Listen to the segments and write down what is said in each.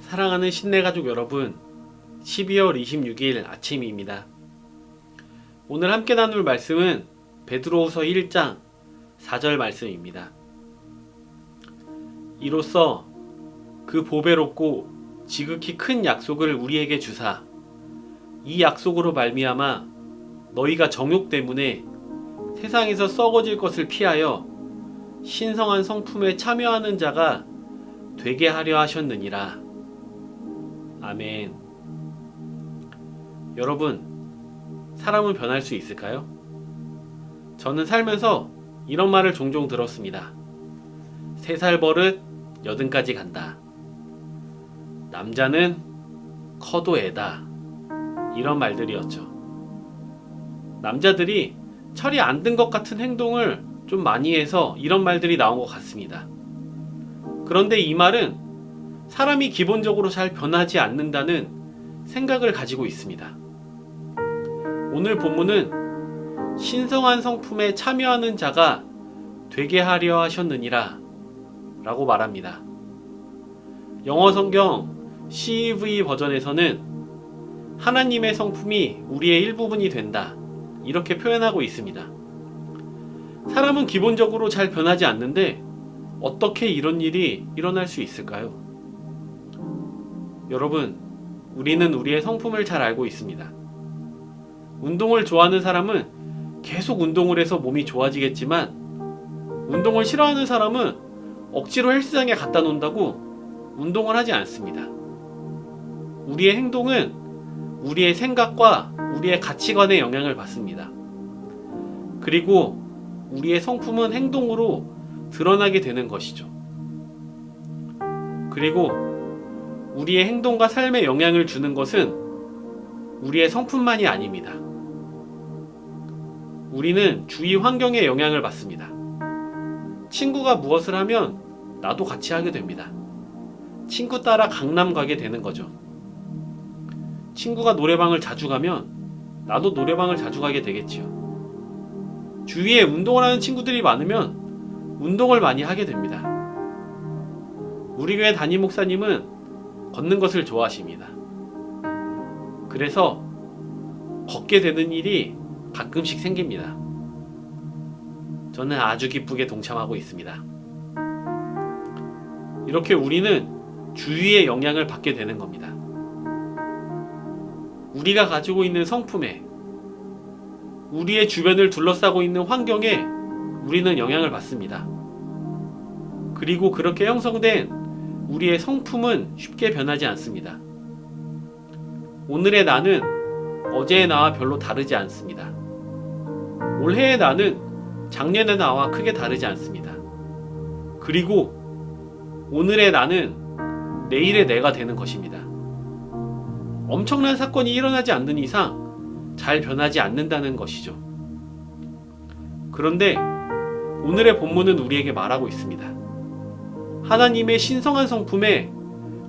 사랑하는 신내가족 여러분, 12월 26일 아침입니다. 오늘 함께 나눌 말씀은 베드로후서 1장 4절 말씀입니다. 이로써 그 보배롭고 지극히 큰 약속을 우리에게 주사 이 약속으로 말미암아 너희가 정욕 때문에 세상에서 썩어질 것을 피하여 신성한 성품에 참여하는 자가 되게 하려 하셨느니라. 아멘. 여러분, 사람은 변할 수 있을까요? 저는 살면서 이런 말을 종종 들었습니다. 3살 버릇 80까지 간다. 남자는 커도 애다. 이런 말들이었죠. 남자들이 철이 안 든 것 같은 행동을 좀 많이 해서 이런 말들이 나온 것 같습니다. 그런데 이 말은 사람이 기본적으로 잘 변하지 않는다는 생각을 가지고 있습니다. 오늘 본문은 신성한 성품에 참여하는 자가 되게 하려 하셨느니라 라고 말합니다. 영어 성경 CEV 버전에서는 하나님의 성품이 우리의 일부분이 된다 이렇게 표현하고 있습니다. 사람은 기본적으로 잘 변하지 않는데 어떻게 이런 일이 일어날 수 있을까요? 여러분, 우리는 우리의 성품을 잘 알고 있습니다. 운동을 좋아하는 사람은 계속 운동을 해서 몸이 좋아지겠지만 운동을 싫어하는 사람은 억지로 헬스장에 갖다 놓는다고 운동을 하지 않습니다. 우리의 행동은 우리의 생각과 우리의 가치관에 영향을 받습니다. 그리고 우리의 성품은 행동으로 드러나게 되는 것이죠. 그리고 우리의 행동과 삶에 영향을 주는 것은 우리의 성품만이 아닙니다. 우리는 주위 환경에 영향을 받습니다. 친구가 무엇을 하면 나도 같이 하게 됩니다. 친구 따라 강남 가게 되는 거죠. 친구가 노래방을 자주 가면 나도 노래방을 자주 가게 되겠지요. 주위에 운동을 하는 친구들이 많으면 운동을 많이 하게 됩니다. 우리 교회 담임 목사님은 걷는 것을 좋아하십니다. 그래서 걷게 되는 일이 가끔씩 생깁니다. 저는 아주 기쁘게 동참하고 있습니다. 이렇게 우리는 주위의 영향을 받게 되는 겁니다. 우리가 가지고 있는 성품에, 우리의 주변을 둘러싸고 있는 환경에 우리는 영향을 받습니다. 그리고 그렇게 형성된 우리의 성품은 쉽게 변하지 않습니다. 오늘의 나는 어제의 나와 별로 다르지 않습니다. 올해의 나는 작년의 나와 크게 다르지 않습니다. 그리고 오늘의 나는 내일의 내가 되는 것입니다. 엄청난 사건이 일어나지 않는 이상 잘 변하지 않는다는 것이죠. 그런데 오늘의 본문은 우리에게 말하고 있습니다. 하나님의 신성한 성품에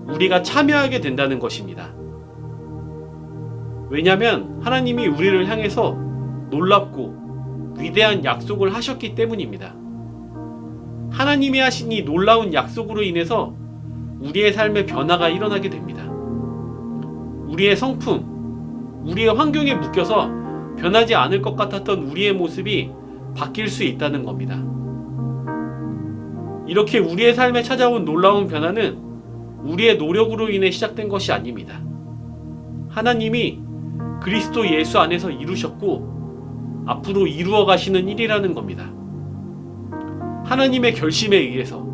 우리가 참여하게 된다는 것입니다. 왜냐하면 하나님이 우리를 향해서 놀랍고 위대한 약속을 하셨기 때문입니다. 하나님이 하신 이 놀라운 약속으로 인해서 우리의 삶에 변화가 일어나게 됩니다. 우리의 성품, 우리의 환경에 묶여서 변하지 않을 것 같았던 우리의 모습이 바뀔 수 있다는 겁니다. 이렇게 우리의 삶에 찾아온 놀라운 변화는 우리의 노력으로 인해 시작된 것이 아닙니다. 하나님이 그리스도 예수 안에서 이루셨고 앞으로 이루어 가시는 일이라는 겁니다. 하나님의 결심에 의해서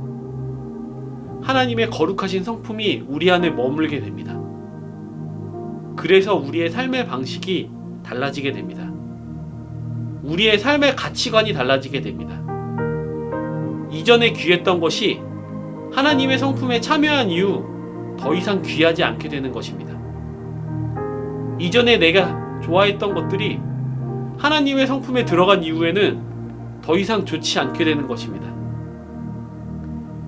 하나님의 거룩하신 성품이 우리 안에 머물게 됩니다. 그래서 우리의 삶의 방식이 달라지게 됩니다. 우리의 삶의 가치관이 달라지게 됩니다. 이전에 귀했던 것이 하나님의 성품에 참여한 이후 더 이상 귀하지 않게 되는 것입니다. 이전에 내가 좋아했던 것들이 하나님의 성품에 들어간 이후에는 더 이상 좋지 않게 되는 것입니다.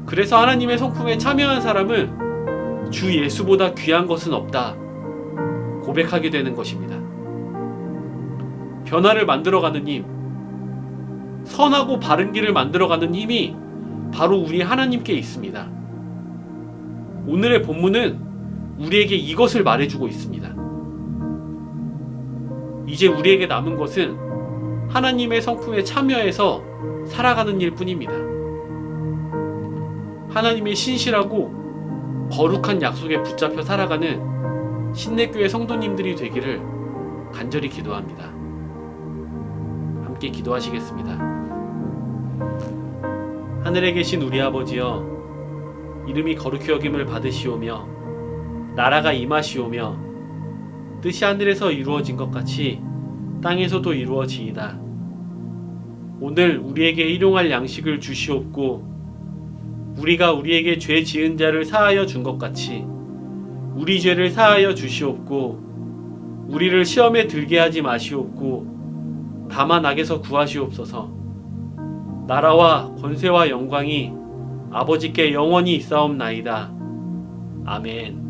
그래서 하나님의 성품에 참여한 사람은 주 예수보다 귀한 것은 없다 고백하게 되는 것입니다. 변화를 만들어가는 힘, 선하고 바른 길을 만들어가는 힘이 바로 우리 하나님께 있습니다. 오늘의 본문은 우리에게 이것을 말해주고 있습니다. 이제 우리에게 남은 것은 하나님의 성품에 참여해서 살아가는 일 뿐입니다. 하나님의 신실하고 거룩한 약속에 붙잡혀 살아가는 신내교회 성도님들이 되기를 간절히 기도합니다. 함께 기도하시겠습니다. 하늘에 계신 우리 아버지여, 이름이 거룩히 여김을 받으시오며 나라가 임하시오며 뜻이 하늘에서 이루어진 것 같이 땅에서도 이루어지이다. 오늘 우리에게 일용할 양식을 주시옵고 우리가 우리에게 죄 지은 자를 사하여 준 것 같이 우리 죄를 사하여 주시옵고 우리를 시험에 들게 하지 마시옵고 다만 악에서 구하시옵소서. 나라와 권세와 영광이 아버지께 영원히 있사옵나이다. 아멘.